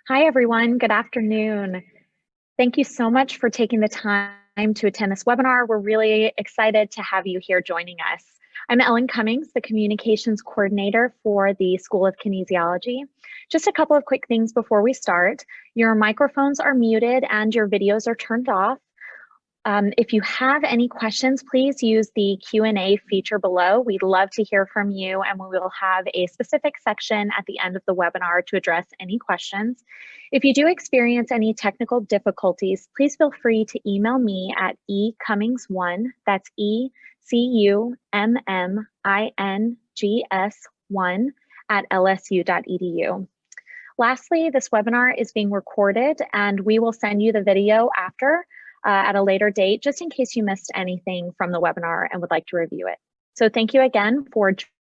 Hi, everyone. Good afternoon. Thank you so much for taking the time to attend this webinar. We're really excited to have you here joining us. I'm Ellen Cummings, the Communications Coordinator for the School of Kinesiology. Just a couple of quick things before we start. Your microphones are muted and your videos are turned off. If you have any questions, please use the Q&A feature below. We'd love to hear from you, and we will have a specific section at the end of the webinar to address any questions. If you do experience any technical difficulties, please feel free to email me at ecummings1, that's ECUMMINGS1 at lsu.edu. Lastly, this webinar is being recorded, and we will send you the video after at a later date, just in case you missed anything from the webinar and would like to review it. So thank you again for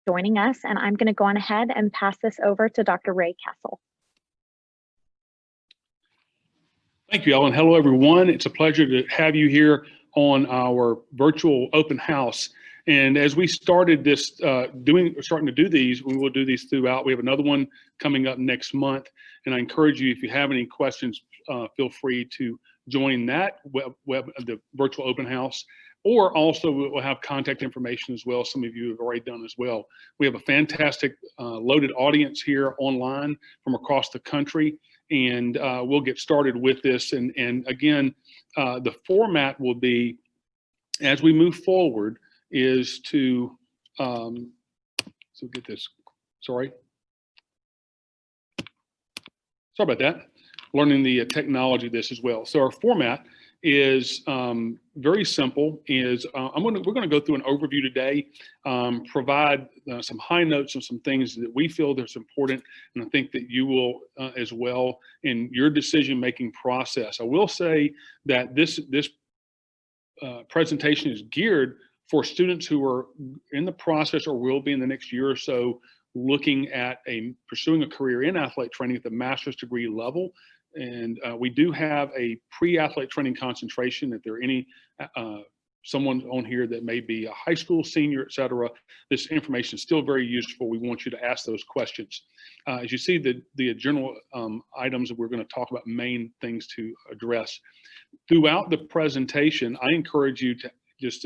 joining us, and I'm going to go on ahead and pass this over to Dr. Ray Castle. Thank you, Ellen. Hello, everyone. It's a pleasure to have you here on our virtual open house. And as we started this, starting to do these, we will do these throughout. We have another one coming up next month. And I encourage you, if you have any questions, feel free to join that the virtual open house, or also we'll have contact information as well. Some of you have already done as well. We have a fantastic loaded audience here online from across the country, and we'll get started with this. And again, the format will be, as we move forward, is to, so get this, sorry about that. Learning the technology of this as well. So our format is very simple. We're going to go through an overview today, provide some high notes on some things that we feel that's important, and I think that you will as well in your decision-making process. I will say that this presentation is geared for students who are in the process or will be in the next year or so looking at pursuing a career in athletic training at the master's degree level. And we do have a pre-athletic training concentration. If there are any someone on here that may be a high school senior, et cetera, this information is still very useful. We want you to ask those questions. As you see, the general items that we're going to talk about, main things to address. Throughout the presentation, I encourage you to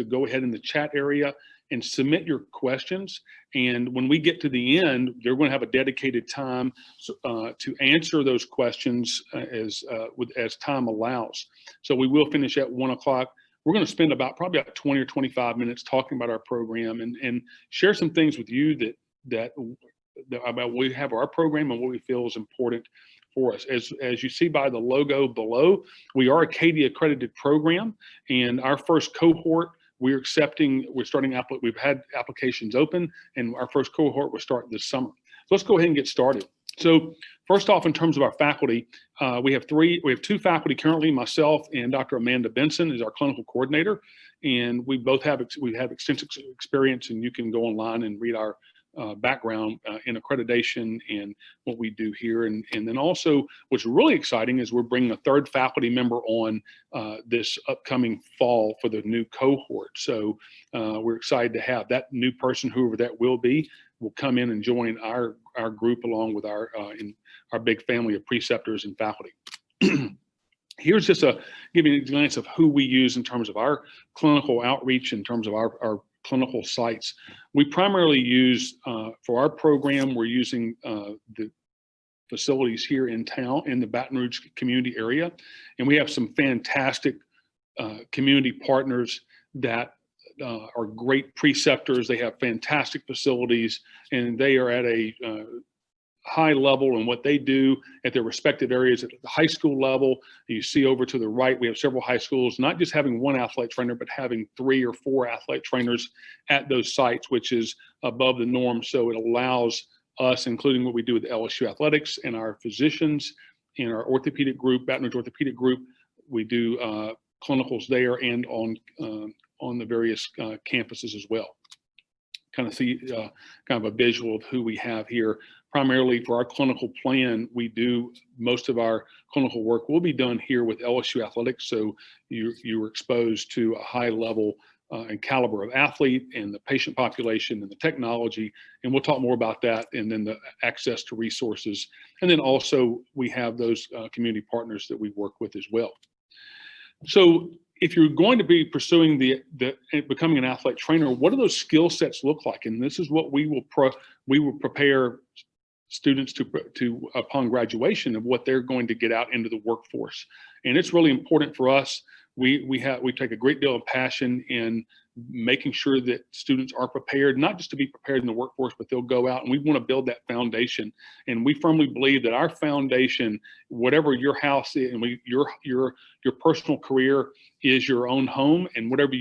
go ahead in the chat area and submit your questions. And when we get to the end, you're going to have a dedicated time to answer those questions as time allows. So we will finish at 1 o'clock. We're going to spend probably about 20 or 25 minutes talking about our program and share some things with you about we have our program and what we feel is important for us. As you see by the logo below, we are a CADE accredited program, and our first cohort we've had applications open, and our first cohort will start this summer. So let's go ahead and get started. So first off, in terms of our faculty, we have two faculty currently. Myself and Dr. Amanda Benson is our clinical coordinator, and we have extensive experience, and you can go online and read our background in accreditation and what we do here. And then also what's really exciting is we're bringing a third faculty member on this upcoming fall for the new cohort. So we're excited to have that new person, whoever that will come in and join our group along with our big family of preceptors and faculty. Here's just giving you a glance of who we use in terms of our clinical outreach, in terms of our clinical sites. We primarily use, for our program, we're using the facilities here in town in the Baton Rouge community area. And we have some fantastic community partners that are great preceptors. They have fantastic facilities, and they are at a high level in what they do at their respective areas. At the high school level, you see over to the right, we have several high schools, not just having one athletic trainer, but having 3 or 4 athletic trainers at those sites, which is above the norm. So it allows us, including what we do with LSU Athletics and our physicians and our orthopedic group, Baton Rouge Orthopedic Group, we do clinicals there and on the various campuses as well. Kind of see kind of a visual of who we have here. Primarily for our clinical plan, we do most of our clinical work will be done here with LSU Athletics. So you were exposed to a high level and caliber of athlete and the patient population and the technology. And we'll talk more about that, and then the access to resources. And then also we have those community partners that we work with as well. So if you're going to be pursuing becoming an athletic trainer, what do those skill sets look like? And this is what we will prepare students to upon graduation of what they're going to get out into the workforce. And it's really important for us. We take a great deal of passion in making sure that students are prepared, not just to be prepared in the workforce, but they'll go out, and we want to build that foundation. And we firmly believe that our foundation, whatever your house is, and your personal career is your own home, and whatever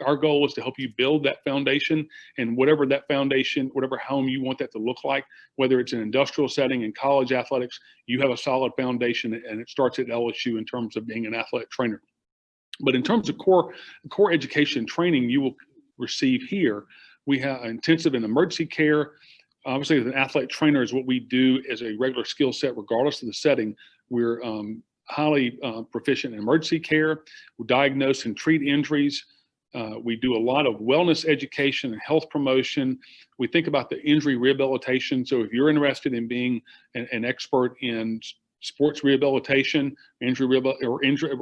our goal is to help you build that foundation, and whatever that foundation, whatever home you want that to look like, whether it's an industrial setting in college athletics, you have a solid foundation, and it starts at LSU in terms of being an athletic trainer. But in terms of core education training you will receive here, we have intensive and emergency care. Obviously, as an athletic trainer is what we do as a regular skill set, regardless of the setting. We're highly proficient in emergency care. We diagnose and treat injuries. We do a lot of wellness education and health promotion. We think about the injury rehabilitation. So if you're interested in being an expert in sports rehabilitation, injury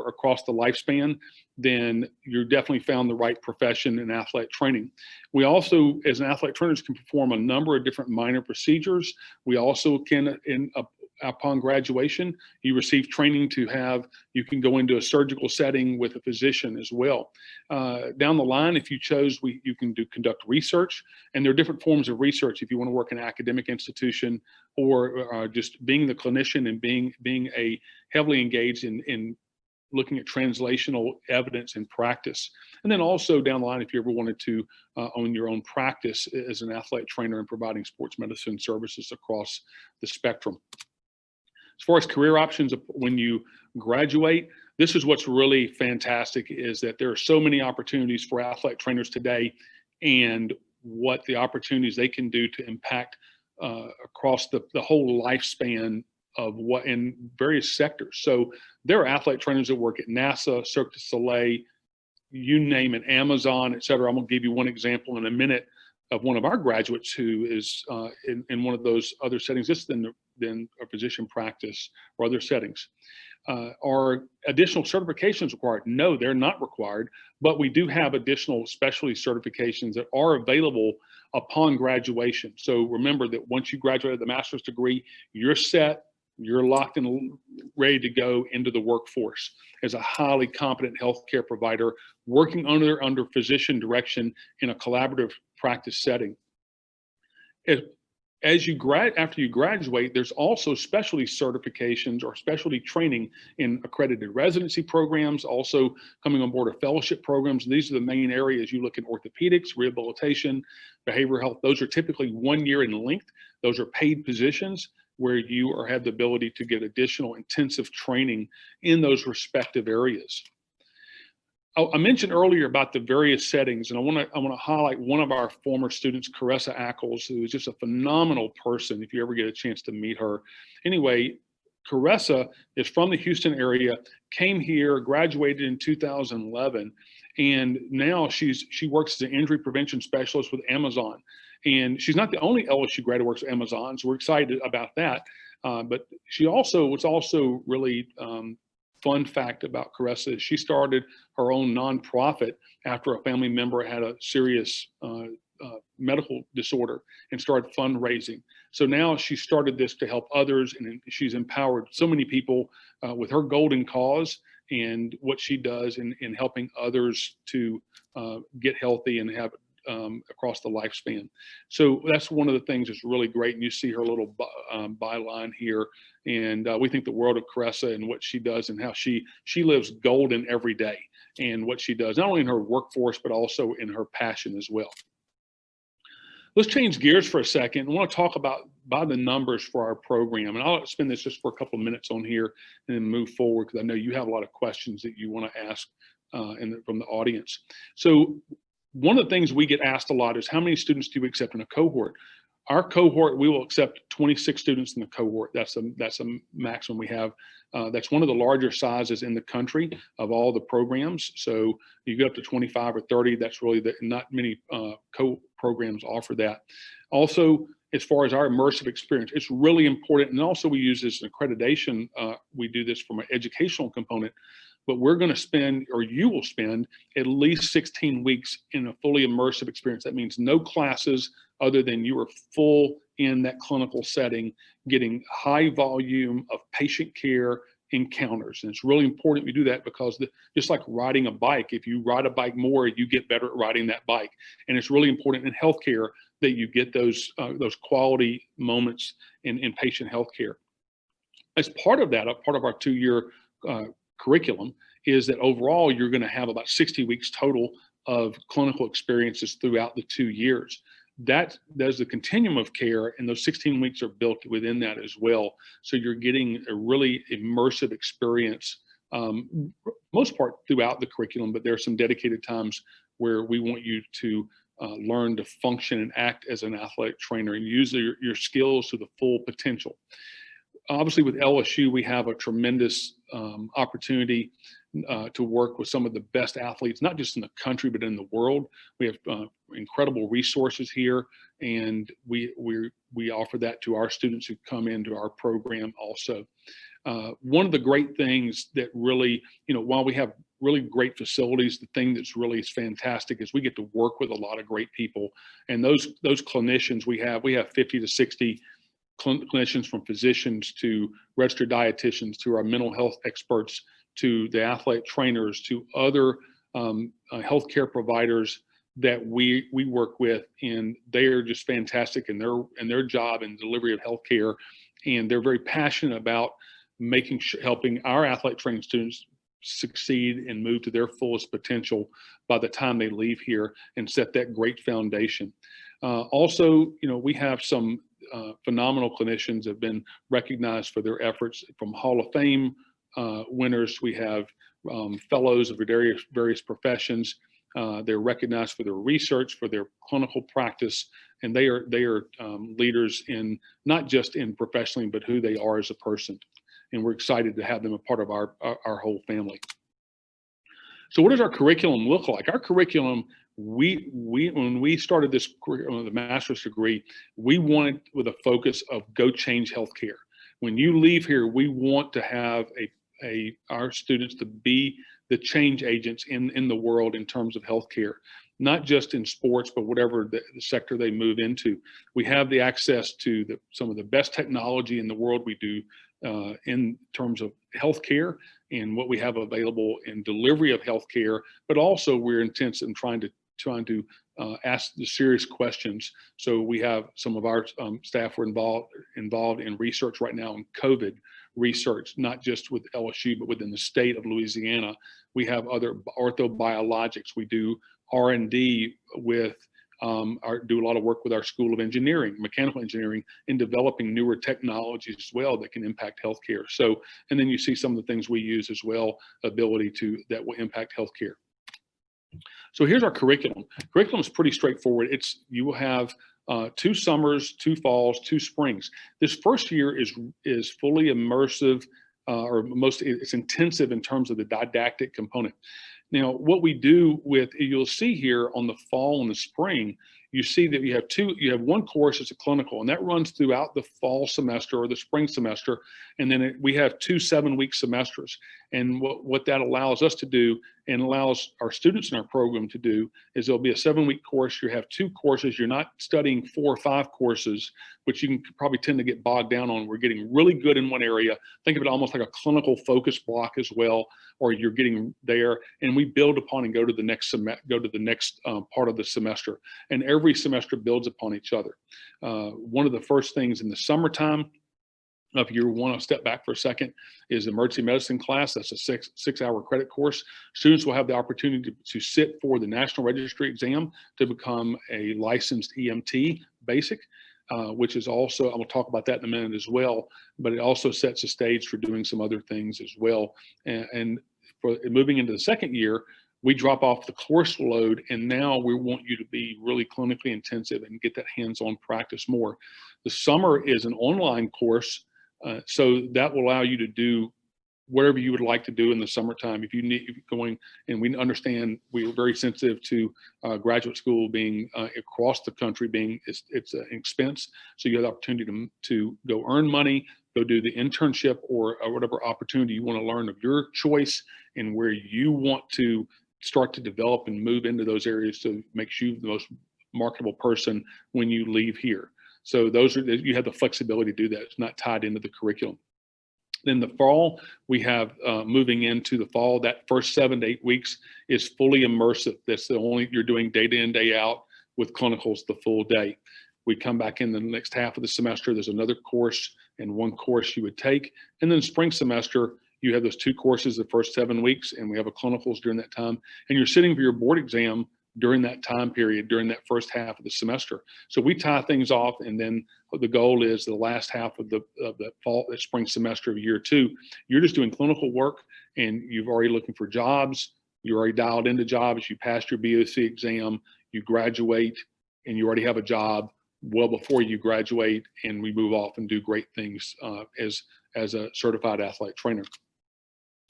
across the lifespan, then you're definitely found the right profession in athletic training. We also, as an athletic trainers, can perform a number of different minor procedures. We also can, upon graduation, you receive training you can go into a surgical setting with a physician as well. Down the line, if you chose, you can conduct research, and there are different forms of research if you want to work in an academic institution, or just being the clinician and being a heavily engaged in looking at translational evidence and practice. And then also down the line, if you ever wanted to own your own practice as an athletic trainer and providing sports medicine services across the spectrum. As far as career options, when you graduate, this is what's really fantastic, is that there are so many opportunities for athletic trainers today, and what the opportunities they can do to impact across the whole lifespan of what in various sectors. So there are athletic trainers that work at NASA, Cirque du Soleil, you name it, Amazon, et cetera. I'm gonna give you one example in a minute of one of our graduates who is in one of those other settings, just than a physician practice or other settings. Are additional certifications required? No, they're not required, but we do have additional specialty certifications that are available upon graduation. So remember that once you graduate with a master's degree, you're set, you're locked and ready to go into the workforce as a highly competent healthcare provider, working under physician direction in a collaborative practice setting. After you graduate, there's also specialty certifications or specialty training in accredited residency programs, also coming on board of fellowship programs. These are the main areas you look at: orthopedics, rehabilitation, behavioral health. Those are typically 1 year in length. Those are paid positions where you have the ability to get additional intensive training in those respective areas. I mentioned earlier about the various settings, and I want to highlight one of our former students, Caressa Ackles, who is just a phenomenal person if you ever get a chance to meet her. Anyway, Caressa is from the Houston area, came here, graduated in 2011, and now she works as an injury prevention specialist with Amazon. And she's not the only LSU grad who works at Amazon, so we're excited about that. But what's also really fun fact about Caressa is she started her own nonprofit after a family member had a serious medical disorder and started fundraising. So now she started this to help others, and she's empowered so many people with her golden cause and what she does in helping others to get healthy and have across the lifespan. So that's one of the things that's really great. And you see her little byline here. And we think the world of Caressa and what she does, and how she lives golden every day, and what she does, not only in her workforce, but also in her passion as well. Let's change gears for a second. I want to talk about by the numbers for our program. And I'll spend this just for a couple of minutes on here and then move forward, because I know you have a lot of questions that you want to ask from the audience. So one of the things we get asked a lot is, how many students do you accept in a cohort? Our cohort, we will accept 26 students in the cohort. That's a maximum we have. That's one of the larger sizes in the country of all the programs. So you go up to 25 or 30. That's really not many programs offer that. Also, as far as our immersive experience, it's really important. And also we use this accreditation. We do this from an educational component, but we're going to spend, or you will spend, at least 16 weeks in a fully immersive experience. That means no classes other than you are full in that clinical setting, getting high volume of patient care encounters. And it's really important we do that because just like riding a bike, if you ride a bike more, you get better at riding that bike. And it's really important in healthcare that you get those quality moments in patient healthcare. As part of that, a part of our 2-year curriculum is that overall you're going to have about 60 weeks total of clinical experiences throughout the 2 years. There's a continuum of care, and those 16 weeks are built within that as well. So you're getting a really immersive experience, most part throughout the curriculum, but there are some dedicated times where we want you to learn to function and act as an athletic trainer and use your skills to the full potential. Obviously, with LSU, we have a tremendous opportunity to work with some of the best athletes, not just in the country, but in the world. We have incredible resources here, and we offer that to our students who come into our program also. One of the great things that really, while we have really great facilities, the thing that's really fantastic is we get to work with a lot of great people. And those clinicians we have 50 to 60 clinicians, from physicians to registered dietitians to our mental health experts to the athletic trainers to other healthcare providers that we work with, and they are just fantastic in their job and delivery of healthcare, and they're very passionate about helping our athletic training students succeed and move to their fullest potential by the time they leave here and set that great foundation. Also, we have some phenomenal clinicians have been recognized for their efforts, from Hall of Fame winners. We have fellows of various professions. They're recognized for their research, for their clinical practice, and they are leaders in not just in professionally, but who they are as a person. And we're excited to have them a part of our whole family. So what does our curriculum look like? Our curriculum, when we started this curriculum, the master's degree, we wanted with a focus of go change healthcare. When you leave here, we want to have our students to be the change agents in the world in terms of healthcare, not just in sports, but whatever the sector they move into. We have the access to some of the best technology in the world. We do in terms of healthcare and what we have available in delivery of healthcare, but also we're intense in trying to ask the serious questions. So we have some of our staff were involved in research right now in COVID research, not just with LSU, but within the state of Louisiana. We have other orthobiologics. We do R&D with do a lot of work with our School of Engineering, Mechanical Engineering, in developing newer technologies as well that can impact healthcare. So, and then you see some of the things we use as well, ability that will impact healthcare. So here's our curriculum. Curriculum is pretty straightforward. You will have 2 summers, 2 falls, 2 springs. This first year is fully immersive, it's intensive in terms of the didactic component. Now, what we do you'll see here on the fall and the spring, you see that you have 1 course that's a clinical, and that runs throughout the fall semester or the spring semester. And then we have 2 7-week semesters. And what that allows us to do and allows our students in our program to do is there'll be a 7-week course. You have 2 courses. You're not studying 4 or 5 courses, which you can probably tend to get bogged down on. We're getting really good in one area. Think of it almost like a clinical focus block as well, or you're getting there, and we build upon and go to the next part of the semester. And every semester builds upon each other. One of the first things in the summertime, if you want to step back for a second, is emergency medicine class. That's a 6-hour credit course. Students will have the opportunity to sit for the National Registry exam to become a licensed EMT basic, which is also, I will talk about that in a minute as well, but it also sets the stage for doing some other things as well. And for moving into the second year, we drop off the course load, and now we want you to be really clinically intensive and get that hands-on practice more. The summer is an online course, so that will allow you to do whatever you would like to do in the summertime. If you're going, and we understand we are very sensitive to graduate school being across the country being, it's an expense. So you have the opportunity to go earn money, go do the internship or whatever opportunity you want to learn of your choice and where you want to start to develop and move into those areas to make you the most marketable person when you leave here. So those are, you have the flexibility to do that. It's not tied into the curriculum. Then the fall, we have moving into the fall, that first 7 to 8 weeks is fully immersive. That's the only, you're doing day in, day out with clinicals the full day. We come back in the next half of the semester, there's another course and one course you would take. And then spring semester, you have those 2 courses the first 7 weeks, and we have a clinicals during that time. And you're sitting for your board exam during that time period, during that first half of the semester. So we tie things off, and then the goal is the last half of the fall, that spring semester of year 2, you're just doing clinical work, and you've already looking for jobs. You're already dialed into jobs. You passed your BOC exam, you graduate, and you already have a job well before you graduate, and we move off and do great things as a certified athletic trainer.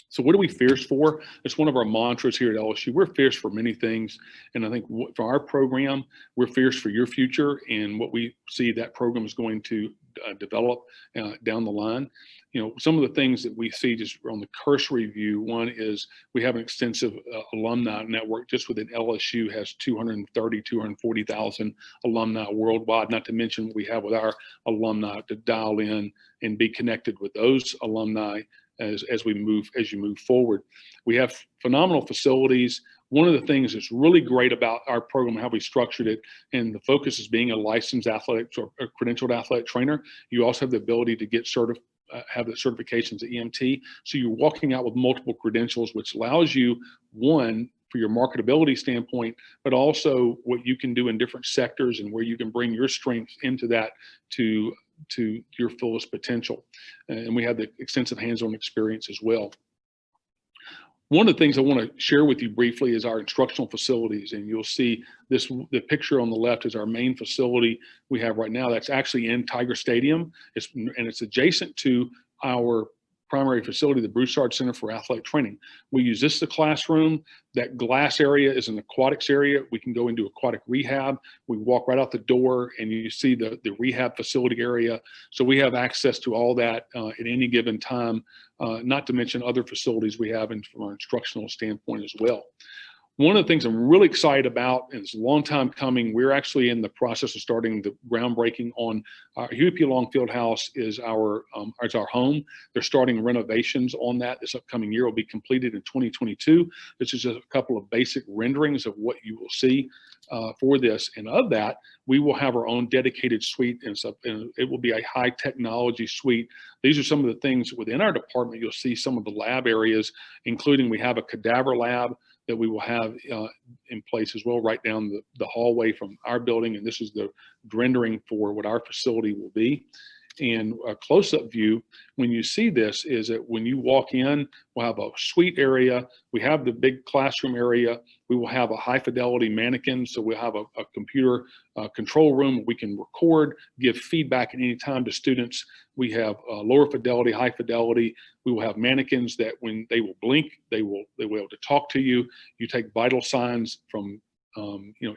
So what are we fierce for? It's one of our mantras here at LSU. We're fierce for many things. And I think for our program, we're fierce for your future and what we see that program is going to develop down the line. You know, some of the things that we see just on the cursory view, one is we have an extensive alumni network. Just within LSU has 240,000 alumni worldwide, not to mention what we have with our alumni to dial in and be connected with those alumni as you move forward. We have phenomenal facilities. One of the things that's really great about our program, how we structured it, and the focus is being a licensed athletic or a credentialed athletic trainer. You also have the ability to get have the certifications at EMT. So you're walking out with multiple credentials, which allows you, one, for your marketability standpoint, but also what you can do in different sectors and where you can bring your strengths into that to your fullest potential. And we have the extensive hands-on experience as well. One of the things I want to share with you briefly is our instructional facilities, and you'll see the picture on the left is our main facility we have right now. That's actually in Tiger Stadium, and it's adjacent to our primary facility, the Broussard Center for Athletic Training. We use this as a classroom. That glass area is an aquatics area. We can go into aquatic rehab. We walk right out the door and you see the rehab facility area. So we have access to all that at any given time, not to mention other facilities we have from our instructional standpoint as well. One of the things I'm really excited about, and it's a long time coming, we're actually in the process of starting the groundbreaking on Huey P. Long Fieldhouse is our home. They're starting renovations on that this upcoming year. Will be completed in 2022. This is just a couple of basic renderings of what you will see for this. And of that, we will have our own dedicated suite, and it will be a high technology suite. These are some of the things within our department. You'll see some of the lab areas, including we have a cadaver lab that we will have in place as well, right down the hallway from our building. And this is the rendering for what our facility will be. And a close-up view, when you see this, is that when you walk in, we'll have a suite area. We have the big classroom area. We will have a high-fidelity mannequin, so we'll have a computer control room where we can record, give feedback at any time to students. We have lower fidelity, high fidelity. We will have mannequins that when they will blink, they will be able to talk to you. You take vital signs from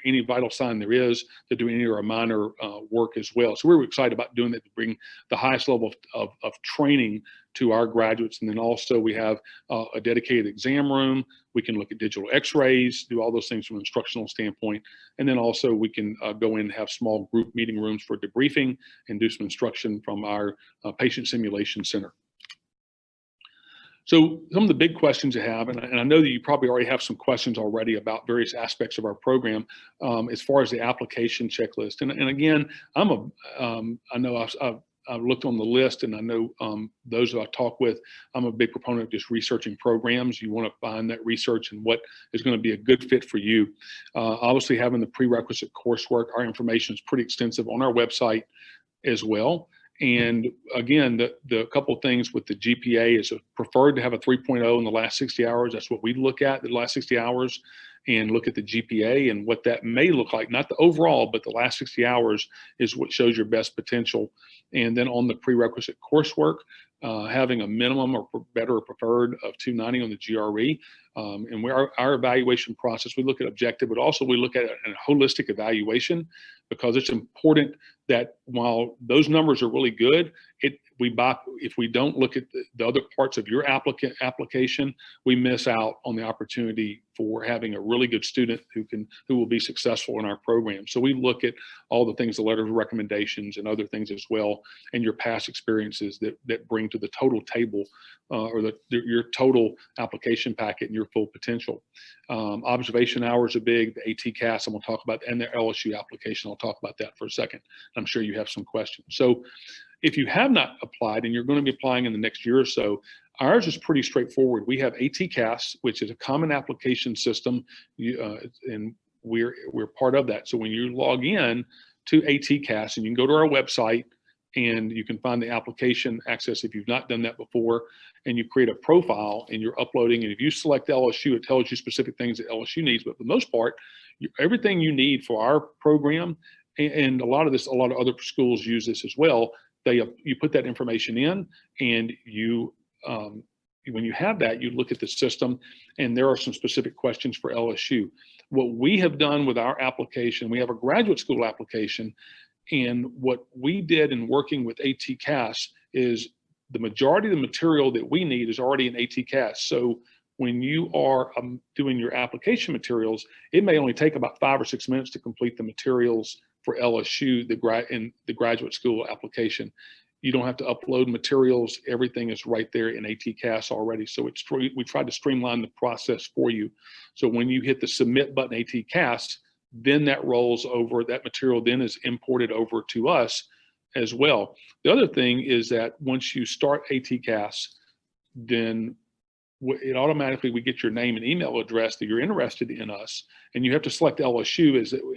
any vital sign there is to do any of our minor work as well. So we're excited about doing that to bring the highest level of training to our graduates. And then also we have a dedicated exam room. We can look at digital x-rays, do all those things from an instructional standpoint. And then also we can go in and have small group meeting rooms for debriefing and do some instruction from our patient simulation center. So some of the big questions you have, and I know that you probably already have some questions already about various aspects of our program as far as the application checklist. And again, I know I've looked on the list, and I know those that I talk with, I'm a big proponent of just researching programs. You want to find that research and what is going to be a good fit for you. Obviously, having the prerequisite coursework, our information is pretty extensive on our website as well. And again, the couple of things with the GPA is preferred to have a 3.0 in the last 60 hours. That's what we look at, the last 60 hours, and look at the GPA and what that may look like. Not the overall, but the last 60 hours is what shows your best potential. And then on the prerequisite coursework, having a minimum or better or preferred of 290 on the GRE. And our evaluation process, we look at objective, but also we look at a holistic evaluation, because it's important that while those numbers are really good, if we don't look at the other parts of your application, we miss out on the opportunity for having a really good student who will be successful in our program. So we look at all the things, the letter of recommendations and other things as well, and your past experiences that bring to the total table or your total application packet and your full potential. Observation hours are big, the ATCAS, I'm gonna talk about, and the LSU application, I'll talk about that for a second. I'm sure you have some questions. So if you have not applied and you're going to be applying in the next year or so, ours is pretty straightforward. We have ATCAS, which is a common application system, and we're part of that. So when you log in to ATCAS, and you can go to our website and you can find the application access if you've not done that before, and you create a profile and you're uploading. And if you select LSU, it tells you specific things that LSU needs. But for the most part, everything you need for our program, and a lot of other schools use this as well. You put that information in, and when you have that, you look at the system, and there are some specific questions for LSU. What we have done with our application, we have a graduate school application, and what we did in working with ATCAS is the majority of the material that we need is already in ATCAS. So when you are doing your application materials, it may only take about 5 or 6 minutes to complete the materials for LSU, in the graduate school application. You don't have to upload materials. Everything is right there in ATCAS already. So we tried to streamline the process for you. So when you hit the submit button ATCAS, then that rolls over, that material then is imported over to us as well. The other thing is that once you start ATCAS, then it automatically, we get your name and email address that you're interested in us, and you have to select LSU.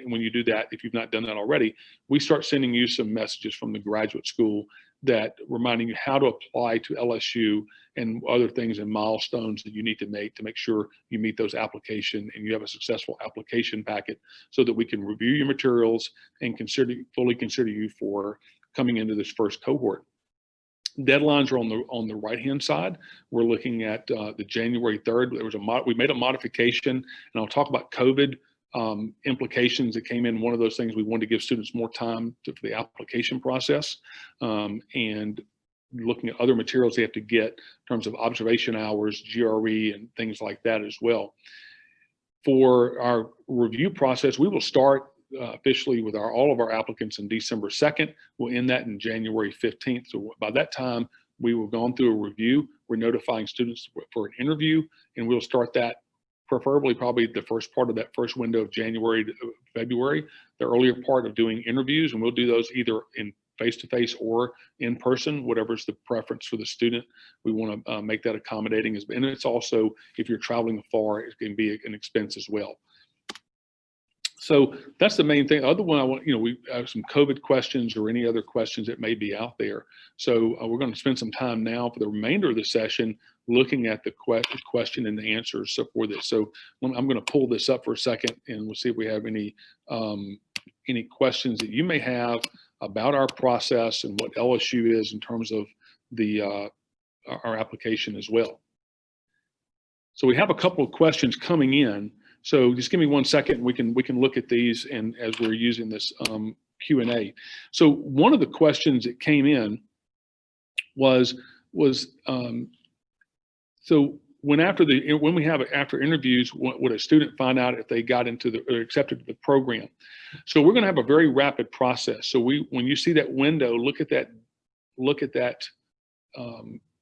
When you do that, if you've not done that already, we start sending you some messages from the graduate school that reminding you how to apply to LSU and other things and milestones that you need to make sure you meet those application and you have a successful application packet, so that we can review your materials and fully consider you for coming into this first cohort. Deadlines are on the right hand side. We're looking at the January 3rd. We made a modification, and I'll talk about COVID implications that came in. One of those things, we wanted to give students more time for the application process, and looking at other materials they have to get in terms of observation hours, GRE, and things like that as well. For our review process, we will start officially with all of our applicants on December 2nd. We'll end that in January 15th. So by that time, we will have gone through a review. We're notifying students for an interview, and we'll start that preferably probably the first part of that first window of January to February, the earlier part of doing interviews, and we'll do those either in face-to-face or in person, whatever's the preference for the student. We want to make that accommodating, and it's also, if you're traveling far, it can be an expense as well. So that's the main thing. Other one, we have some COVID questions or any other questions that may be out there. So we're going to spend some time now for the remainder of the session looking at the question and the answers for this. So I'm going to pull this up for a second, and we'll see if we have any questions that you may have about our process and what LSU is in terms of our application as well. So we have a couple of questions coming in. So just give me 1 second. We can look at these, and as we're using this Q&A. So one of the questions that came in was so when we have after interviews, would a student find out if they got into or accepted the program? So we're going to have a very rapid process. So when you see that window, look at that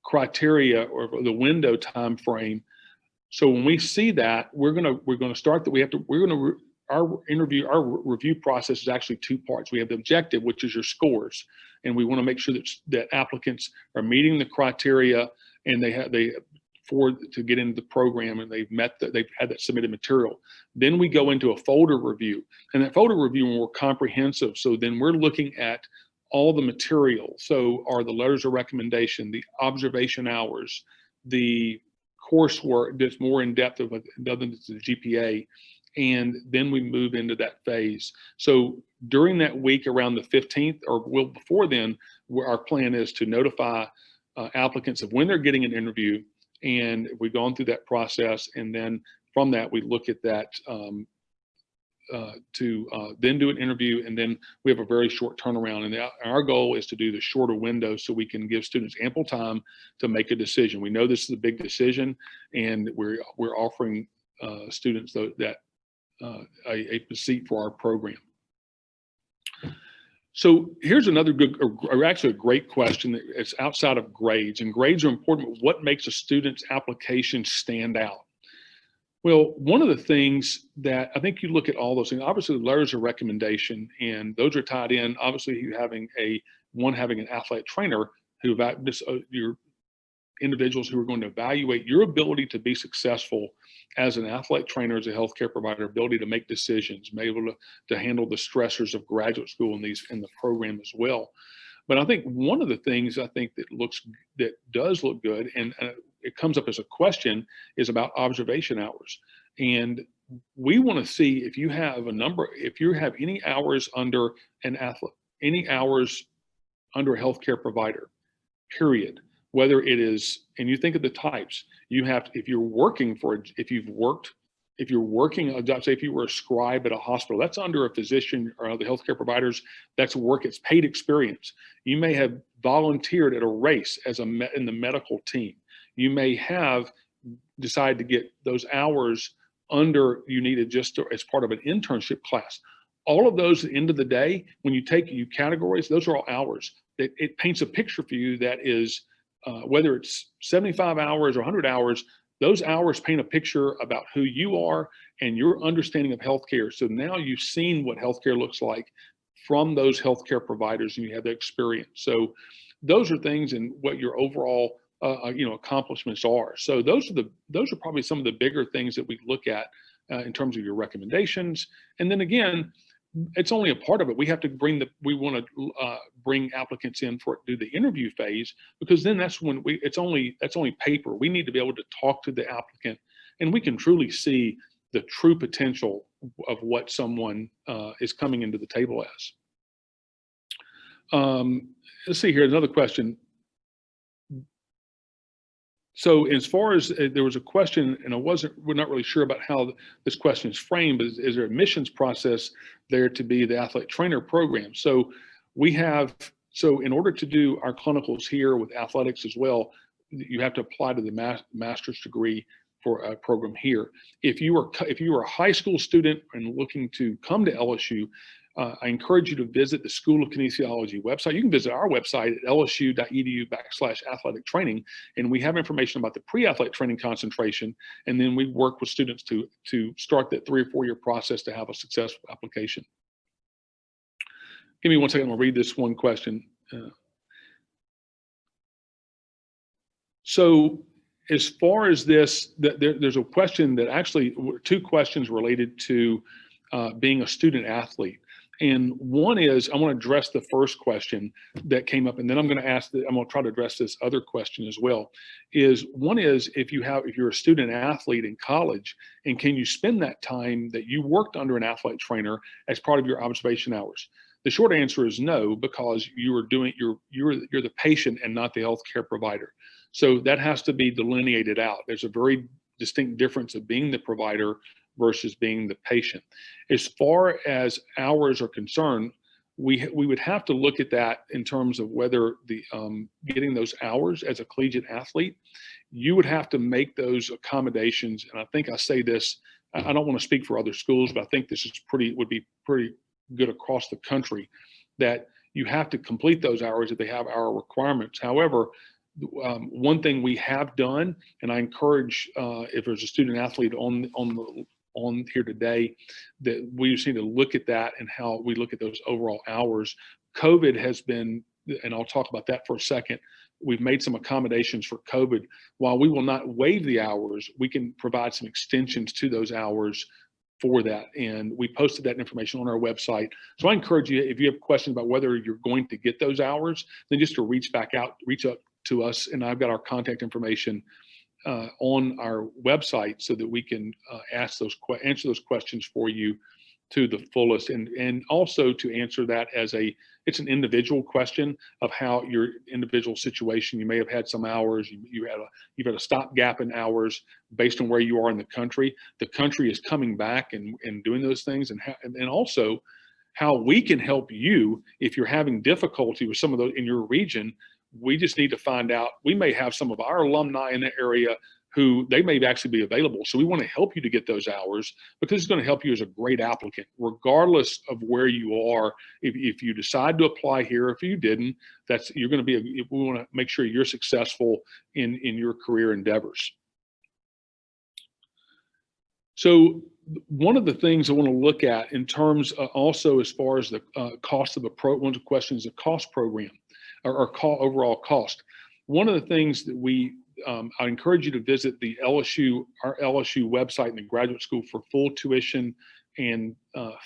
criteria or the window time frame. So when we see that, we're gonna start that. Our review process is actually 2 parts. We have the objective, which is your scores, and we want to make sure that applicants are meeting the criteria and to get into the program, and they've had that submitted material. Then we go into a folder review, and that folder review is more comprehensive. So then we're looking at all the material. So are the letters of recommendation, the observation hours, the coursework that's more in depth of other than the GPA, and then we move into that phase. So during that week around the 15th, or well before then, our plan is to notify applicants of when they're getting an interview, and we've gone through that process, and then from that we look at that to then do an interview, and then we have a very short turnaround. And our goal is to do the shorter window so we can give students ample time to make a decision. We know this is a big decision, and we're offering students that a seat for our program. So here's another good, or actually a great question. It's outside of grades, and grades are important, but what makes a student's application stand out? Well, one of the things that I think you look at all those things, obviously the letters of recommendation, and those are tied in, obviously you having having an athletic trainer who your individuals who are going to evaluate your ability to be successful as an athletic trainer, as a healthcare provider, ability to make decisions, be able to handle the stressors of graduate school in the program as well. But I think one of the things I think that does look good, and it comes up as a question, is about observation hours. And we want to see if you have if you have any hours under an athlete, any hours under a healthcare provider, period. Whether it is, and you think of the types, you have to, if you're working a job, say if you were a scribe at a hospital, that's under a physician or the healthcare providers, that's work, it's paid experience. You may have volunteered at a race in the medical team. You may have decided to get those hours you needed just as part of an internship class. All of those at the end of the day, when you categories, those are all hours. It paints a picture for you that is, whether it's 75 hours or 100 hours, those hours paint a picture about who you are and your understanding of healthcare. So now you've seen what healthcare looks like from those healthcare providers, and you have the experience. So those are things and what your overall accomplishments are. So those are probably some of the bigger things that we look at in terms of your recommendations. And then again, it's only a part of it. We have to we want to bring applicants in do the interview phase, because then that's when that's only paper. We need to be able to talk to the applicant, and we can truly see the true potential of what someone is coming into the table as. Let's see here, another question. So as far as there was a question, and we're not really sure about how this question is framed, but is there a admissions process there to be the athletic trainer program? So in order to do our clinicals here with athletics as well, you have to apply to the master's degree for a program here. If you are a high school student and looking to come to LSU, I encourage you to visit the School of Kinesiology website. You can visit our website at lsu.edu/athletic training, and we have information about the pre-athletic training concentration, and then we work with students to start that 3 or 4 year process to have a successful application. Give me 1 second, I'll read this one question. So as far as this, there's a question that actually, 2 questions related to being a student athlete. And one is, I want to address the first question that came up, and then I'm going to try to address this other question as well. One is, if you're a student athlete in college, and can you spend that time that you worked under an athletic trainer as part of your observation hours? The short answer is no, because you're the patient and not the healthcare provider. So that has to be delineated out. There's a very distinct difference of being the provider versus being the patient. As far as hours are concerned, we would have to look at that in terms of whether getting those hours as a collegiate athlete, you would have to make those accommodations. And I think I say this, I don't want to speak for other schools, but I think this would be pretty good across the country, that you have to complete those hours if they have hour requirements. However, one thing we have done, and I encourage if there's a student athlete on here today, that we just need to look at that and how we look at those overall hours. COVID has been, and I'll talk about that for a second, we've made some accommodations for COVID. While we will not waive the hours, we can provide some extensions to those hours for that. And we posted that information on our website. So I encourage you, if you have questions about whether you're going to get those hours, then just to reach out to us. And I've got our contact information on our website so that we can answer those questions for you to the fullest, and also to answer that as it's an individual question of how your individual situation. You may have had some hours, you've had a stopgap in hours based on where you are in the country. The country is coming back and doing those things, and also how we can help you if you're having difficulty with some of those in your region. We just need to find out. We may have some of our alumni in the area who they may actually be available. So we want to help you to get those hours, because it's going to help you as a great applicant, regardless of where you are. If you decide to apply here, if you didn't, we want to make sure you're successful in your career endeavors. So one of the things I want to look at in terms also as far as the cost of one of the questions, the cost program or overall cost. One of the things that I encourage you to visit our LSU website in the graduate school for full tuition and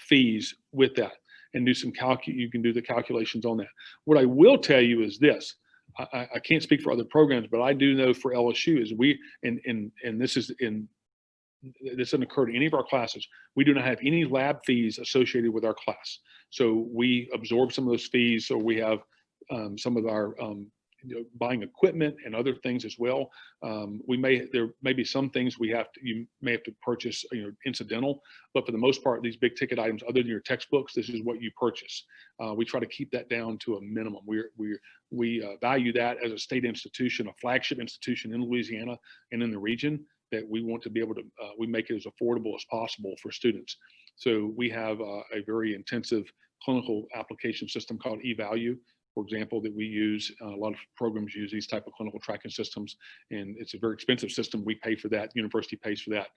fees with that, and you can do the calculations on that. What I will tell you is this: I can't speak for other programs, but I do know for LSU is this doesn't occur to any of our classes. We do not have any lab fees associated with our class, so we absorb some of those fees. So we have some of our buying equipment and other things as well. There may be some things you may have to purchase, incidental, but for the most part, these big ticket items, other than your textbooks, this is what you purchase. We try to keep that down to a minimum. We value that as a state institution, a flagship institution in Louisiana and in the region, that we want to be able to, we make it as affordable as possible for students. So we have a very intensive clinical application system called eValue, for example, that we use. A lot of programs use these type of clinical tracking systems, and it's a very expensive system. We pay for that. The university pays for that,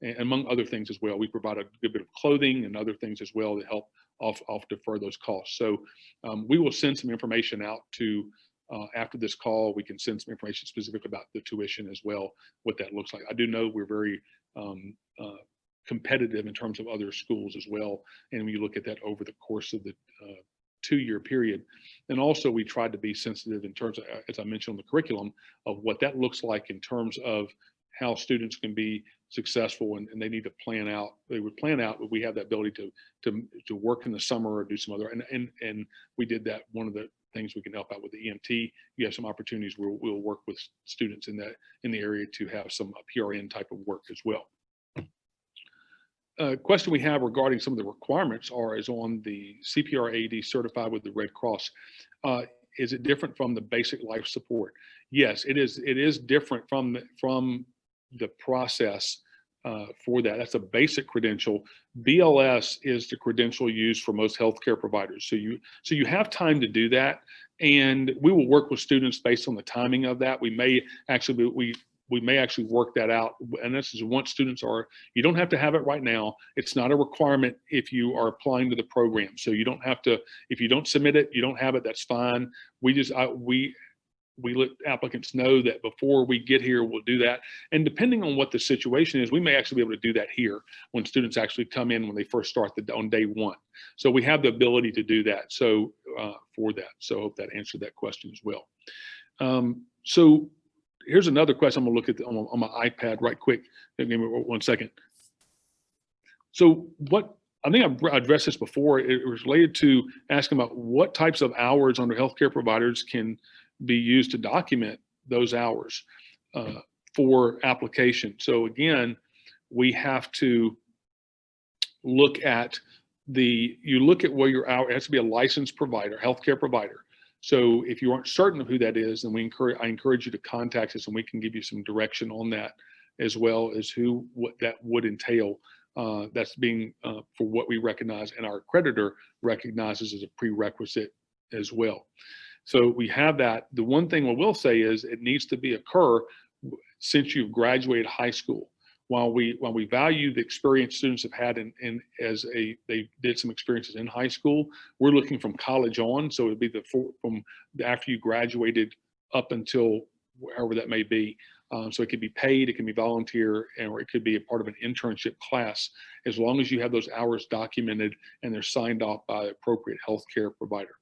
and among other things as well. We provide a good bit of clothing and other things as well to help off defer those costs. So we will send some information out to, after this call, we can send some information specific about the tuition as well, what that looks like. I do know we're very competitive in terms of other schools as well. And when you look at that over the course of the 2-year period. And also we tried to be sensitive in terms of, as I mentioned on the curriculum, of what that looks like in terms of how students can be successful, and they need to plan out. They would plan out, but we have the ability to work in the summer or do some other, and we did that. One of the things we can help out with the EMT, you have some opportunities where we'll work with students in the area to have some PRN type of work as well. Question we have regarding some of the requirements is on the CPR AED certified with the Red Cross. Is it different from the basic life support? Yes, it is. It is different from the process for that. That's a basic credential. BLS is the credential used for most healthcare providers. So you have time to do that, and we will work with students based on the timing of that. We may actually work that out. And this is once students you don't have to have it right now. It's not a requirement if you are applying to the program. So you don't have to, if you don't submit it, you don't have it, that's fine. We let applicants know that before we get here, we'll do that. And depending on what the situation is, we may actually be able to do that here when students actually come in when they first start on day one. So we have the ability to do that. So for that. So I hope that answered that question as well. So here's another question. I'm gonna look at on my iPad right quick. Give me 1 second. So I think I addressed this before. It was related to asking about what types of hours under healthcare providers can be used to document those hours for application. So again, we have to look at where your hour, it has to be a licensed provider, healthcare provider. So if you aren't certain of who that is, then I encourage you to contact us, and we can give you some direction on that, as well as what that would entail. That's being for what we recognize and our accreditor recognizes as a prerequisite as well. So we have that. The one thing I will say is it needs to occur since you've graduated high school. While we value the experience students have had they did some experiences in high school, we're looking from college on. So it'd be from after you graduated up until however that may be. So it could be paid, it can be volunteer, or it could be a part of an internship class, as long as you have those hours documented and they're signed off by the appropriate healthcare provider.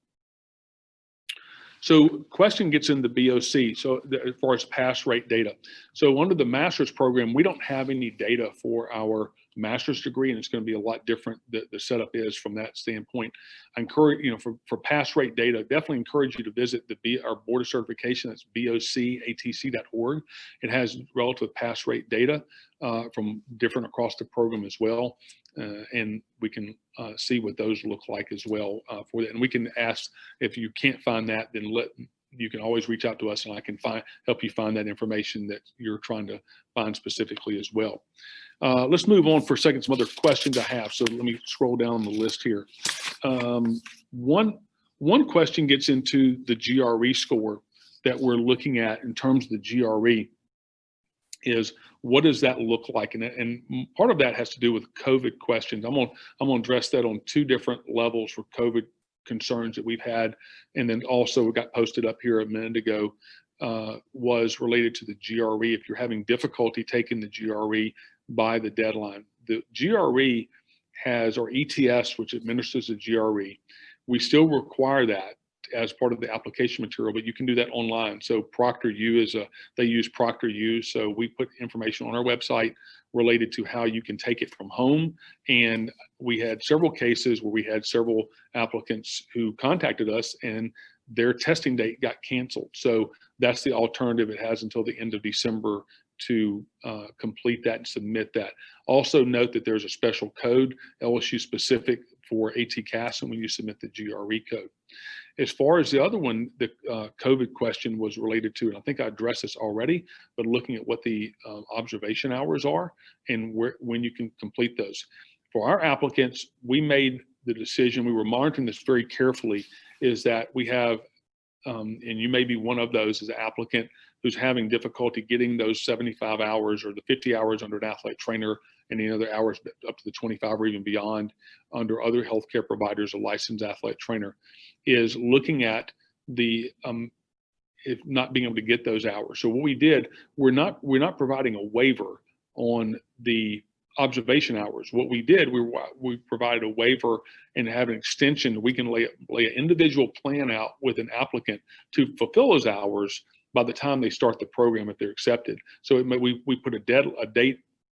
So question gets into BOC, so as far as pass rate data. So under the master's program, we don't have any data for our master's degree, and it's going to be a lot different. The setup is from that standpoint. I encourage, for pass rate data, definitely encourage you to visit our board of certification. That's bocatc.org. It has relative pass rate data from different across the program as well. And we can see what those look like as well for that. And we can ask, if you can't find that, then you can always reach out to us, and I can help you find that information that you're trying to find specifically as well. Let's move on for a second, some other questions I have. So let me scroll down the list here. One question gets into the GRE score that we're looking at in terms of the GRE. Is what does that look like? And part of that has to do with COVID questions. I'm gonna address that on two different levels for COVID concerns that we've had, and then also it got posted up here a minute ago, was related to the GRE. If you're having difficulty taking the GRE by the deadline, the GRE has, or ETS, which administers the GRE, we still require that as part of the application material, but you can do that online. So ProctorU they use ProctorU. So we put information on our website related to how you can take it from home. And we had several cases where we had several applicants who contacted us and their testing date got canceled. So that's the alternative. It has until the end of December to complete that and submit that. Also note that there's a special code, LSU specific, for ATCAS, and when you submit the GRE code. As far as the other one, the COVID question was related to, and I think I addressed this already, but looking at what the observation hours are and when you can complete those. For our applicants, we made the decision, we were monitoring this very carefully, is that we have, and you may be one of those as an applicant who's having difficulty getting those 75 hours or the 50 hours under an athletic trainer, and any other hours up to the 25 or even beyond under other healthcare providers, a licensed athletic trainer, is looking at the if not being able to get those hours. So what we did, we're not providing a waiver on the observation hours. What we did, we provided a waiver and have an extension. We can lay an individual plan out with an applicant to fulfill those hours by the time they start the program if they're accepted. So we put a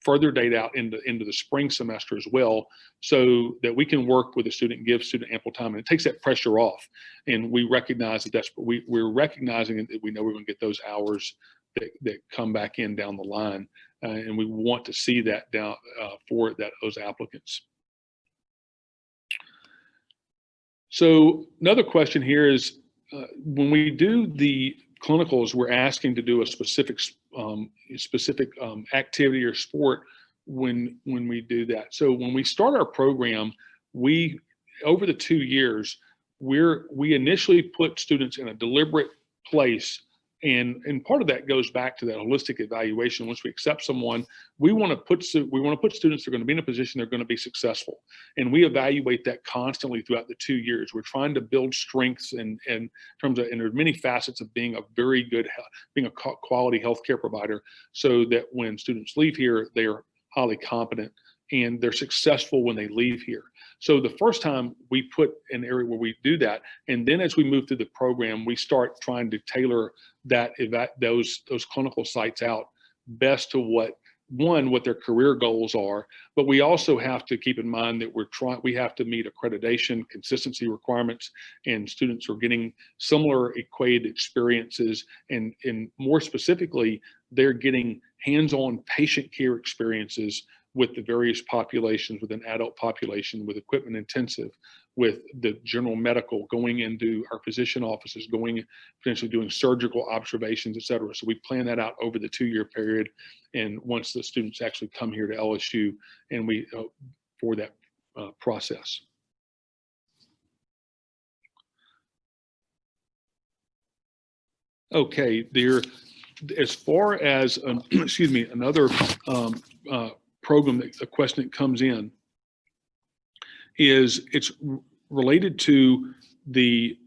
further date out into the spring semester as well, so that we can work with the student and give student ample time, and it takes that pressure off. And we recognize that we're recognizing that we know we're going to get those hours that come back in down the line, and we want to see that down for those applicants. So another question here is, when we do the clinicals, we're asking to do a specific activity or sport when we do that. So when we start our program, over the 2 years, we initially put students in a deliberate place. And part of that goes back to that holistic evaluation. Once we accept someone, we want to put students that are going to be in a position they're going to be successful, and we evaluate that constantly throughout the 2 years. We're trying to build strengths in terms of, and there's many facets of being a quality healthcare provider, so that when students leave here, they are highly competent and they're successful when they leave here. So the first time we put an area where we do that, and then as we move through the program, we start trying to tailor those clinical sites out best to what their career goals are. But we also have to keep in mind that we have to meet accreditation, consistency requirements, and students are getting similar equated experiences, and more specifically, they're getting hands-on patient care experiences with the various populations, with an adult population, with equipment intensive, with the general medical, going into our physician offices, going potentially doing surgical observations, et cetera. So we plan that out over the 2-year period. And once the students actually come here to LSU, and we for that process. Okay, as far as, excuse me, another program, a question that comes in is, it's related to the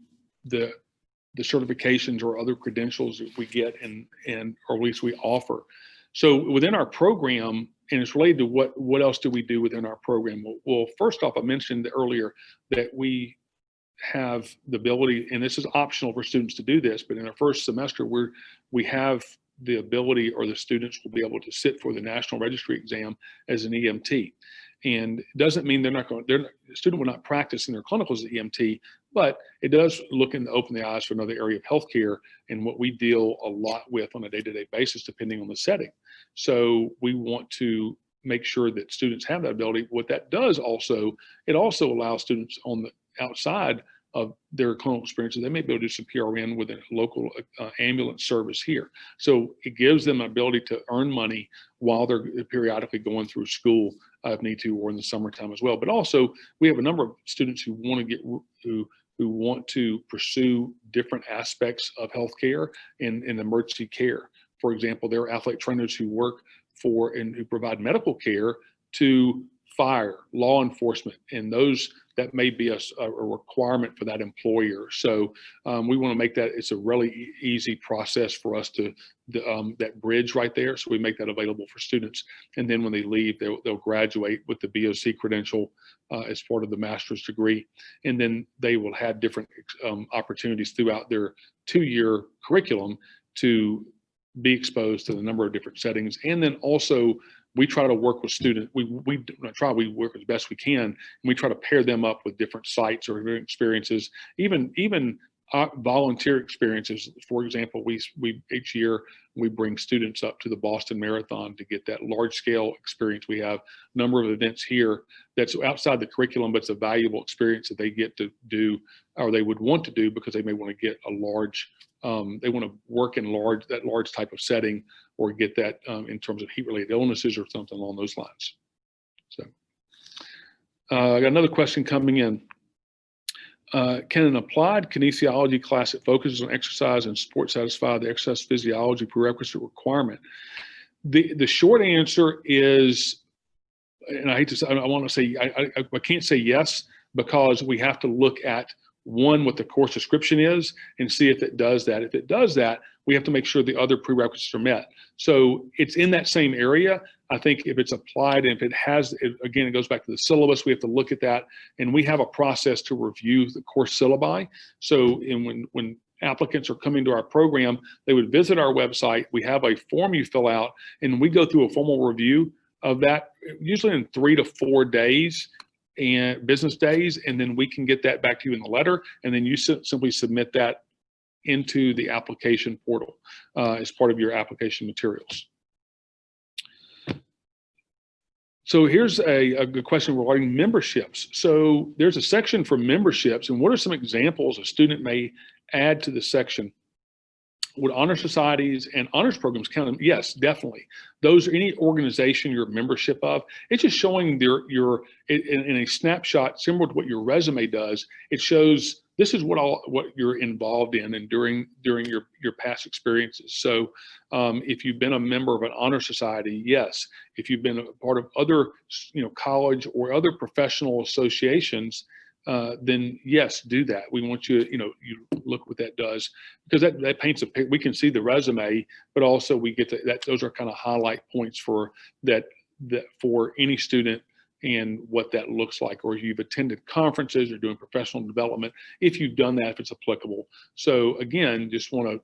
the certifications or other credentials that we get and or at least we offer. So within our program, and it's related to what else do we do within our program? Well, first off, I mentioned earlier that we have the ability, and this is optional for students to do this, but in our first semester, we have the ability, or the students will be able to sit for the National Registry exam as an EMT. And it doesn't mean the student will not practice in their clinicals as EMT, but it does look and open the eyes for another area of healthcare and what we deal a lot with on a day-to-day basis, depending on the setting. So we want to make sure that students have that ability. What that does also, it also allows students on the outside of their clinical experiences, they may be able to do some PRN with a local ambulance service here. So it gives them an ability to earn money while they're periodically going through school if need to, or in the summertime as well. But also we have a number of students who want to who want to pursue different aspects of healthcare and emergency care. For example, there are athletic trainers who work for and who provide medical care to fire, law enforcement, and that may be a requirement for that employer. So we want to make that, it's a really easy process for us to, that bridge right there. So we make that available for students. And then when they leave, they'll graduate with the BOC credential as part of the master's degree. And then they will have different opportunities throughout their 2-year curriculum to be exposed to the number of different settings. And then also we try to work with students. We work as best we can, and we try to pair them up with different sites or experiences, even volunteer experiences. For example, we each year we bring students up to the Boston Marathon to get that large scale experience. We have a number of events here that's outside the curriculum, but it's a valuable experience that they get to do, or they would want to do, because they may want to get a large, they want to work in that large type of setting, or get that in terms of heat-related illnesses or something along those lines. So I got another question coming in. Can an applied kinesiology class that focuses on exercise and sport satisfy the exercise physiology prerequisite requirement? The short answer is, and I hate to say, I want to say, I can't say yes, because we have to look at what the course description is and see if it does that. If it does that, we have to make sure the other prerequisites are met. So it's in that same area. I think if it's applied, and if it has, again, it goes back to the syllabus, we have to look at that. And we have a process to review the course syllabi. So when applicants are coming to our program, they would visit our website. We have a form you fill out, and we go through a formal review of that, usually in 3 to 4 days and business days, and then we can get that back to you in the letter, and then you simply submit that into the application portal as part of your application materials. So here's a good question regarding memberships. So there's a section for memberships, and what are some examples a student may add to the section? Would honor societies and honors programs count them? Yes, definitely. Those are any organization you're a membership of. It's just showing in a snapshot, similar to what your resume does. It shows this is what you're involved in and during your past experiences. So if you've been a member of an honor society, yes. If you've been a part of other college or other professional associations, then yes, do that. We want you you look what that does, because that paints a picture. We can see the resume, but also we get that those are kind of highlight points for that for any student and what that looks like, or if you've attended conferences or doing professional development, if you've done that, if it's applicable. So again, just want to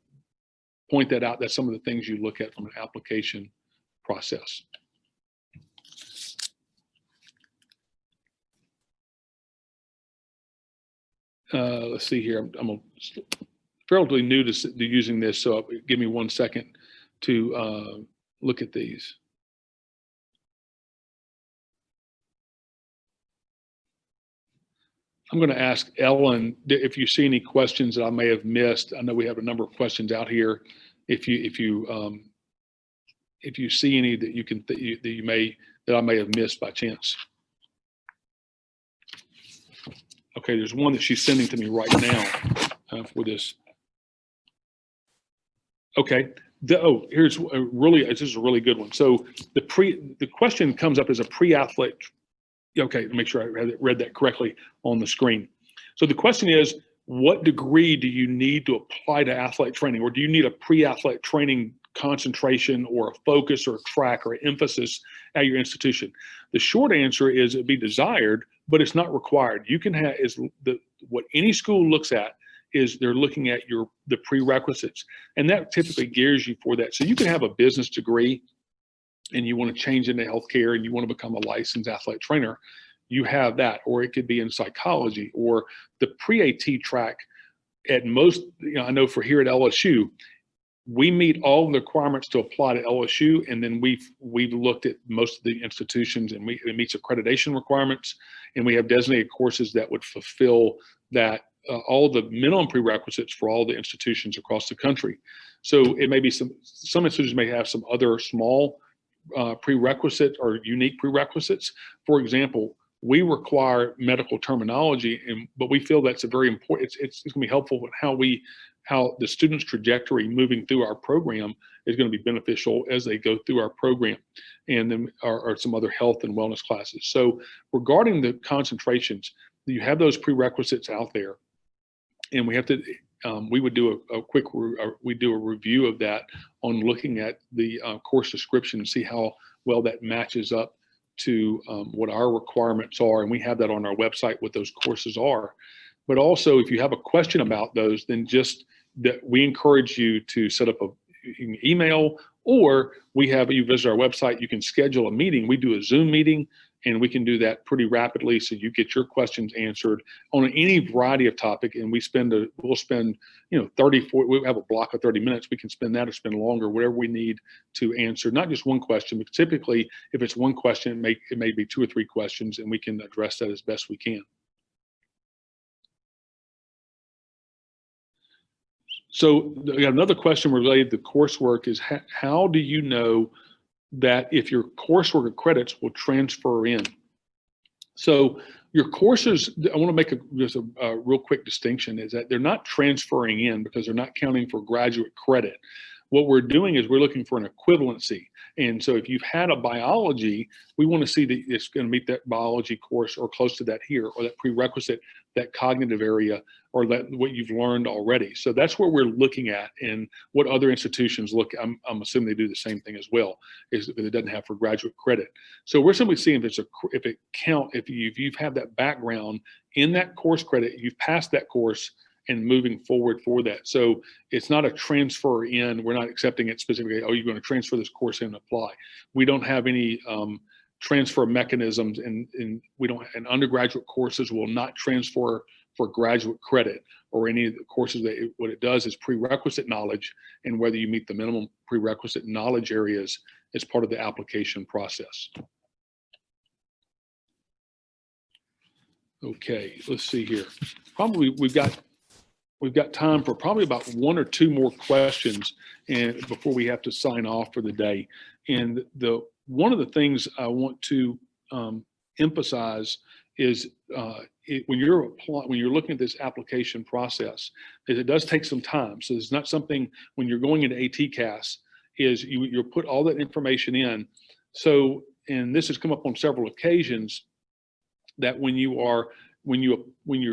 point that out. That's some of the things you look at from an application process. Let's see here. I'm fairly new to using this, so give me 1 second to look at these. I'm going to ask Ellen if you see any questions that I may have missed. I know we have a number of questions out here. If you see any that that I may have missed by chance. Okay, there's one that she's sending to me right now for this. Okay, here's this is a really good one. So the question comes up as a pre-athlete. Okay, to make sure I read that correctly on the screen. So the question is, what degree do you need to apply to athletic training, or do you need a pre-athletic training concentration or a focus or a track or emphasis at your institution? The short answer is it'd be desired, but it's not required. You can have what any school looks at is they're looking at the prerequisites, and that typically gears you for that. So you can have a business degree and you want to change into healthcare and you want to become a licensed athletic trainer, you have that. Or it could be in psychology, or the pre-AT track at most, I know for here at LSU, we meet all the requirements to apply to LSU, and then we've looked at most of the institutions, and it meets accreditation requirements, and we have designated courses that would fulfill that, all the minimum prerequisites for all the institutions across the country. So it may be some institutions may have some other small prerequisite or unique prerequisites. For example, we require medical terminology, but we feel that's a very important. It's going to be helpful with how the student's trajectory moving through our program is going to be beneficial as they go through our program, and then are some other health and wellness classes. So regarding the concentrations, you have those prerequisites out there, and we have to. We would do we do a review of that on looking at the course description and see how well that matches up to what our requirements are, and we have that on our website what those courses are. But also, if you have a question about those, then we encourage you to set up an email, or you visit our website, you can schedule a meeting. We do a Zoom meeting, and we can do that pretty rapidly, so you get your questions answered on any variety of topic. And we'll spend 30, 40, we have a block of 30 minutes. We can spend that or spend longer, whatever we need to answer, not just one question, but typically if it's one question, it may be 2 or 3 questions, and we can address that as best we can. So another question related to coursework is how do you know that if your coursework credits will transfer in? So your courses, I want to make just a real quick distinction, is that they're not transferring in because they're not counting for graduate credit. What we're doing is we're looking for an equivalency. And so if you've had a biology, we want to see that it's going to meet that biology course or close to that here, or that prerequisite, that cognitive area, or that what you've learned already. So that's what we're looking at, and what other institutions look. I'm assuming they do the same thing as well, is that it doesn't have for graduate credit. So we're simply seeing if you've had that background in that course credit, you've passed that course and moving forward for that. So it's not a transfer in. We're not accepting it specifically. Oh, you're going to transfer this course in and apply. We don't have any transfer mechanisms, and we don't. And undergraduate courses will not transfer for graduate credit or any of the courses. What it does is prerequisite knowledge, and whether you meet the minimum prerequisite knowledge areas is part of the application process. Okay, let's see here. Probably we've got time for probably about 1 or 2 more questions, and before we have to sign off for the day. And one of the things I want to emphasize is when you're looking at this application process, is it does take some time. So it's not something when you're going into ATCAS is you'll put all that information in. So, and this has come up on several occasions, that when you're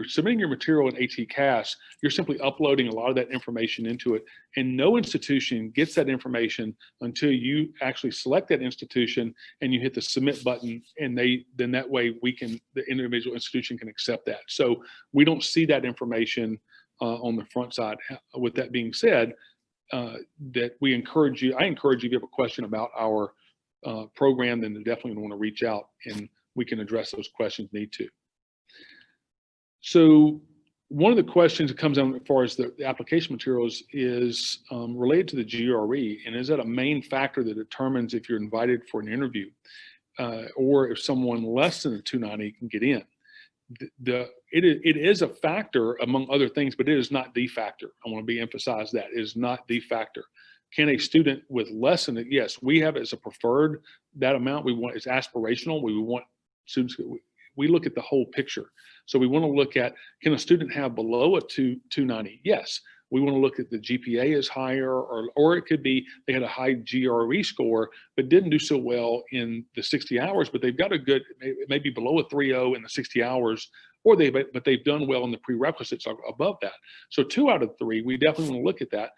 submitting your material in ATCAS, you're simply uploading a lot of that information into it, and no institution gets that information until you actually select that institution and you hit the submit button, and then that way the individual institution can accept that. So we don't see that information on the front side. With that being said, I encourage you, if you have a question about our program, then definitely want to reach out, and we can address those questions need to. So one of the questions that comes on as far as the application materials is related to the GRE, and is that a main factor that determines if you're invited for an interview, or if someone less than a 290 can get in? It is a factor among other things, but it is not the factor. I want to emphasize that it is not the factor. Can a student with less than it? Yes, we have it as a preferred, that amount. It's aspirational. We want students. We look at the whole picture. So we want to look at, can a student have below a 290? Yes. We want to look at the GPA is higher, or it could be they had a high GRE score, but didn't do so well in the 60 hours, but they've got a good, maybe below a 3.0 in the 60 hours or but they've done well in the prerequisites above that. So 2 out of 3, we definitely want to look at that.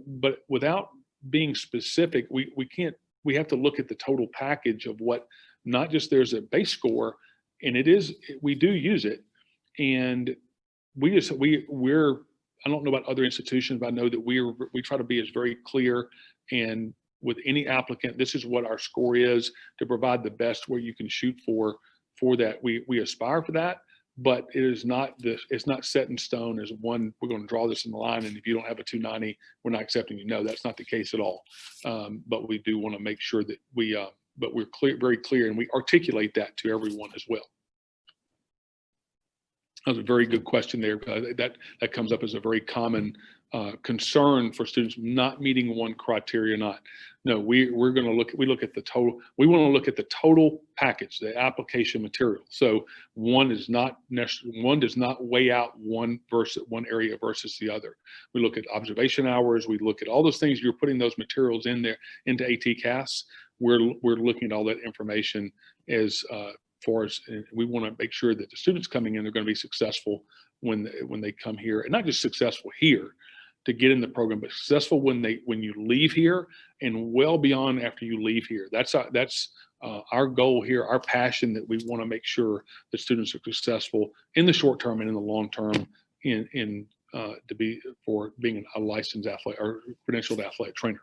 But without being specific, we can't, we have to look at the total package of what, not just there's a base score, and we do use it. And we're, I don't know about other institutions, but I know that we try to be as very clear, and with any applicant, this is what our score is, to provide the best where you can shoot for that. We aspire for that, but it's not set in stone as one, we're going to draw this in the line, and if you don't have a 290, we're not accepting you. No, that's not the case at all. But we do want to make sure that but we're clear, very clear, and we articulate that to everyone as well. That was a very good question there. That comes up as a very common concern for students not meeting one criteria or not. No, we're going to look at the total. We want to look at the total package, the application material. So one does not weigh out one area versus the other. We look at observation hours. We look at all those things. You're putting those materials in there into ATCAS. We're looking at all that information as far as, we want to make sure that the students coming in are going to be successful when they come here, and not just successful here to get in the program, but successful when you leave here and well beyond after you leave here. That's our goal here, our passion, that we want to make sure that students are successful in the short term and in the long term for being a licensed athlete or credentialed athletic trainer.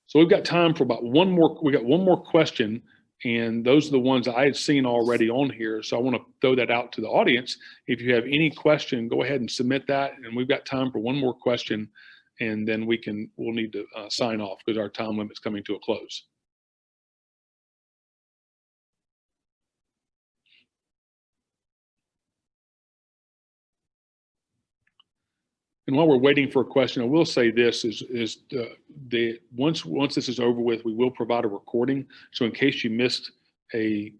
So we've got time for about one more question. And those are the ones I had seen already on here. So I want to throw that out to the audience. If you have any question, go ahead and submit that. And we've got time for one more question, and then we'll need to sign off because our time limit is coming to a close. And while we're waiting for a question, I will say this once this is over with, we will provide a recording. So in case you missed a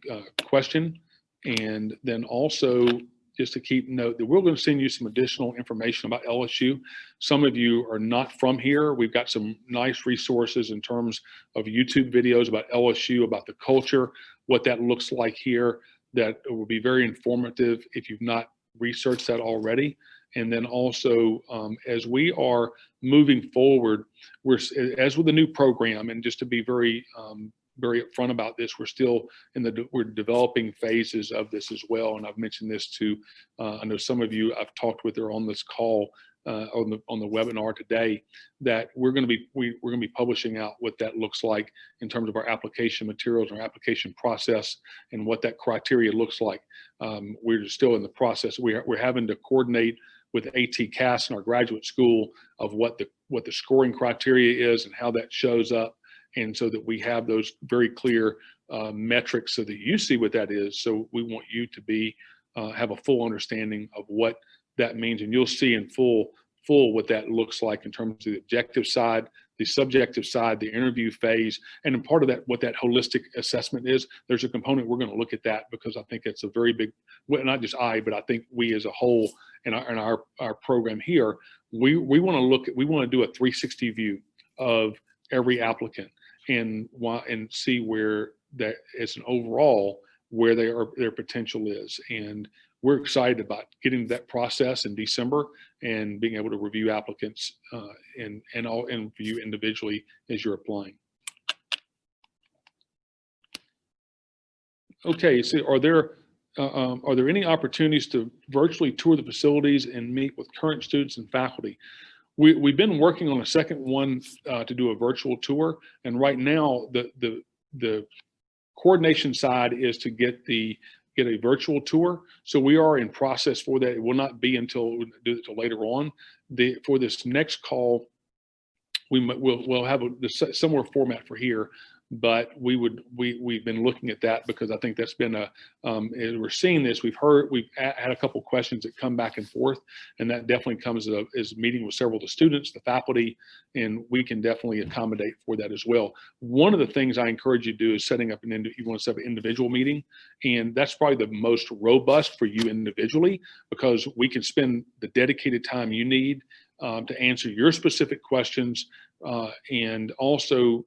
question, and then also just to keep note that we're going to send you some additional information about LSU. Some of you are not from here. We've got some nice resources in terms of YouTube videos about LSU, about the culture, what that looks like here, that will be very informative if you've not researched that already. And then also, as we are moving forward, as with the new program, and just to be very upfront about this, we're developing phases of this as well. And I've mentioned this to, I know some of you I've talked with her on this call, on the webinar today, that we're going to be publishing out what that looks like in terms of our application materials, our application process, and what that criteria looks like. We're still in the process. We're having to coordinate with ATCAS and our graduate school of what the scoring criteria is and how that shows up, and so that we have those very clear metrics so that you see what that is. So we want you to have a full understanding of what that means, and you'll see in full what that looks like in terms of the objective side, the subjective side, the interview phase, and in part of that, what that holistic assessment is. There's a component we're going to look at that, because I think it's a very big, not just but I think we as a whole in our program here, we want to do a 360 view of every applicant and see where that as an overall where their potential is. And we're excited about getting that process in December and being able to review applicants and review individually as you're applying. Okay, so are there any opportunities to virtually tour the facilities and meet with current students and faculty? We've been working on a second one to do a virtual tour, and right now the coordination side is to get a virtual tour. So we are in process for that. It will not be until later on. For this next call, we'll have a similar format for here, but we've been looking at that because I think that's been as we're seeing this, we've had a couple questions that come back and forth, and that definitely comes as meeting with several of the students, the faculty, and we can definitely accommodate for that as well. One of the things I encourage you to do is setting up you want to set up an individual meeting, and that's probably the most robust for you individually, because we can spend the dedicated time you need to answer your specific questions, and also,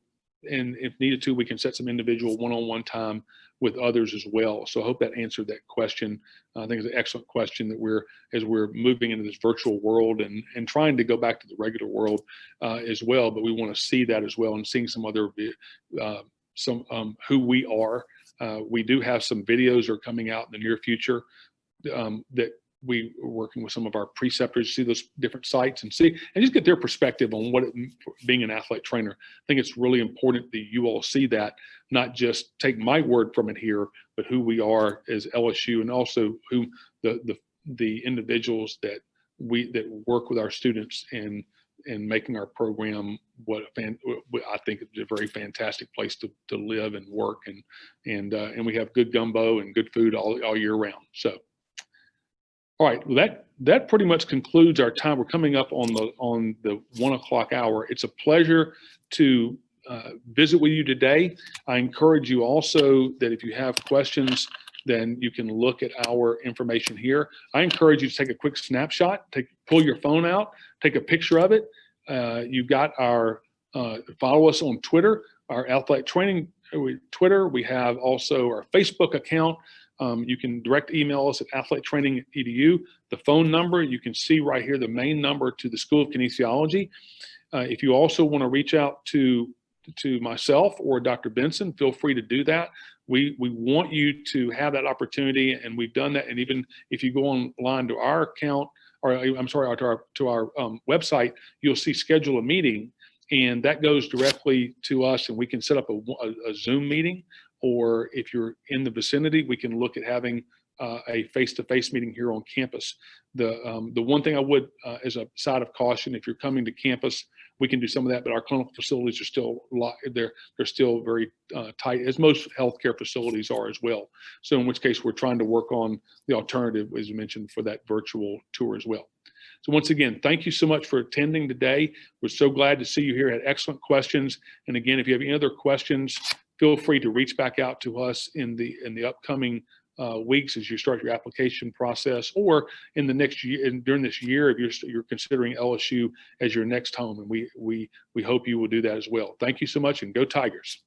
and if needed to, we can set some individual one-on-one time with others as well. So I hope that answered that question. I think it's an excellent question that as we're moving into this virtual world and trying to go back to the regular world as well, but we want to see that as well and seeing some other, who we are. We do have some videos that are coming out in the near future that we are working with some of our preceptors to see those different sites and just get their perspective on what being an athlete trainer. I think it's really important that you all see that, not just take my word from it here, but who we are as LSU, and also who the individuals that work with our students and making our program I think it's a very fantastic place to live and work, and we have good gumbo and good food all year round. So. All right, well, that pretty much concludes our time. We're coming up on the 1 o'clock hour. It's a pleasure to visit with you today. I encourage you also that if you have questions, then you can look at our information here. I encourage you to take a quick snapshot, pull your phone out, take a picture of it. You've got follow us on Twitter, our Athletic Training Twitter. We have also our Facebook account. You can direct email us at athletetraining.edu. The phone number, you can see right here, the main number to the School of Kinesiology. If you also want to reach out to myself or Dr. Benson, feel free to do that. We want you to have that opportunity, and we've done that. And even if you go online to our account, or I'm sorry, to our website, you'll see schedule a meeting, and that goes directly to us, and we can set up a Zoom meeting. Or if you're in the vicinity, we can look at having a face-to-face meeting here on campus. The one thing I would, as a side of caution, if you're coming to campus, we can do some of that, but our clinical facilities are still they're still very tight, as most healthcare facilities are as well. So in which case, we're trying to work on the alternative, as you mentioned, for that virtual tour as well. So once again, thank you so much for attending today. We're so glad to see you here. Had excellent questions. And again, if you have any other questions, feel free to reach back out to us in the upcoming weeks as you start your application process, or in the next year, and during this year, if you're considering LSU as your next home. And we hope you will do that as well. Thank you so much, and go Tigers.